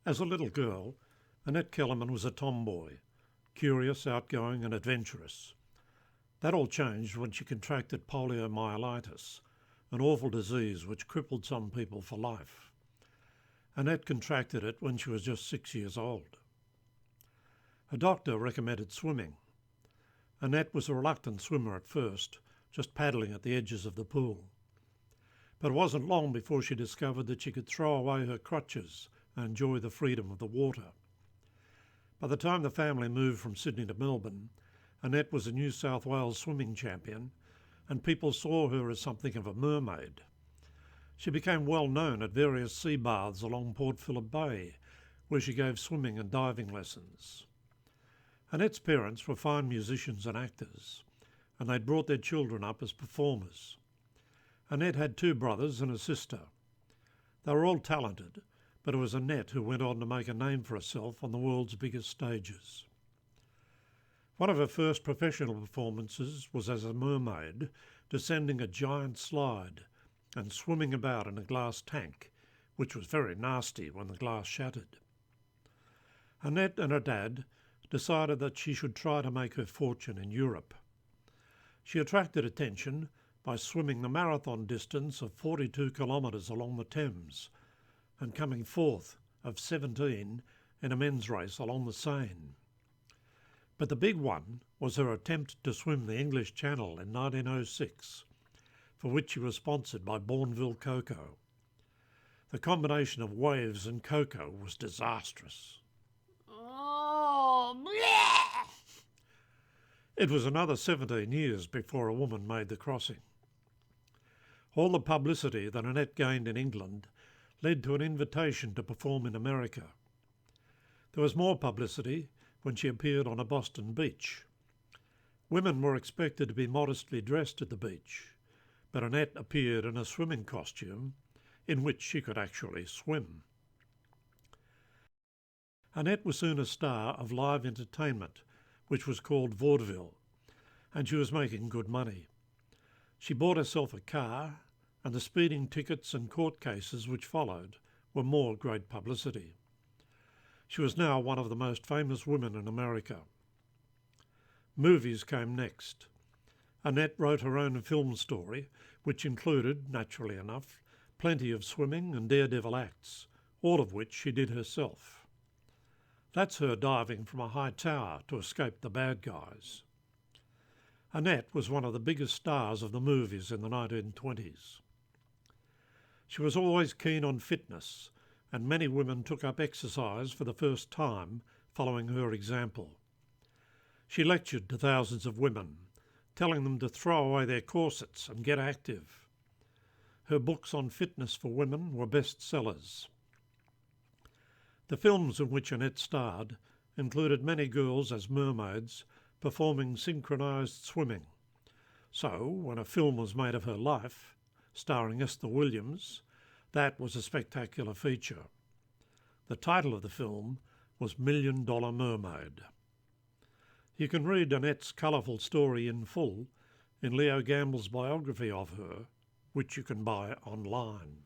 As a little girl, Annette Kellerman was a tomboy, curious, outgoing and adventurous. That all changed when she contracted poliomyelitis, an awful disease which crippled some people for life. Annette contracted it when she was just 6 years old. Her doctor recommended swimming. Annette was a reluctant swimmer at first, just paddling at the edges of the pool. But it wasn't long before she discovered that she could throw away her crutches and enjoy the freedom of the water. By the time the family moved from Sydney to Melbourne, Annette was a New South Wales swimming champion, and people saw her as something of a mermaid. She became well known at various sea baths along Port Phillip Bay, where she gave swimming and diving lessons. Annette's parents were fine musicians and actors, and they'd brought their children up as performers. Annette had 2 brothers and a sister. They were all talented, but it was Annette who went on to make a name for herself on the world's biggest stages. One of her first professional performances was as a mermaid, descending a giant slide and swimming about in a glass tank, which was very nasty when the glass shattered. Annette and her dad decided that she should try to make her fortune in Europe. She attracted attention by swimming the marathon distance of 42 kilometres along the Thames and coming fourth of 17 in a men's race along the Seine. But the big one was her attempt to swim the English Channel in 1906, for which she was sponsored by Vaudeville cocoa. The combination of waves and cocoa was disastrous. Oh, bleh! It was another 17 years before a woman made the crossing. All the publicity that Annette gained in England led to an invitation to perform in America. There was more publicity when she appeared on a Boston beach. Women were expected to be modestly dressed at the beach, but Annette appeared in a swimming costume in which she could actually swim. Annette was soon a star of live entertainment, which was called Vaudeville, and she was making good money. She bought herself a car, and the speeding tickets and court cases which followed were more great publicity. She was now one of the most famous women in America. Movies came next. Annette wrote her own film story, which included, naturally enough, plenty of swimming and daredevil acts, all of which she did herself. That's her diving from a high tower to escape the bad guys. Annette was one of the biggest stars of the movies in the 1920s. She was always keen on fitness, and many women took up exercise for the first time following her example. She lectured to thousands of women, telling them to throw away their corsets and get active. Her books on fitness for women were bestsellers. The films in which Annette starred included many girls as mermaids performing synchronised swimming. So, when a film was made of her life, starring Esther Williams, that was a spectacular feature. The title of the film was $1 Million Mermaid. You can read Annette's colourful story in full in Leo Gamble's biography of her, which you can buy online.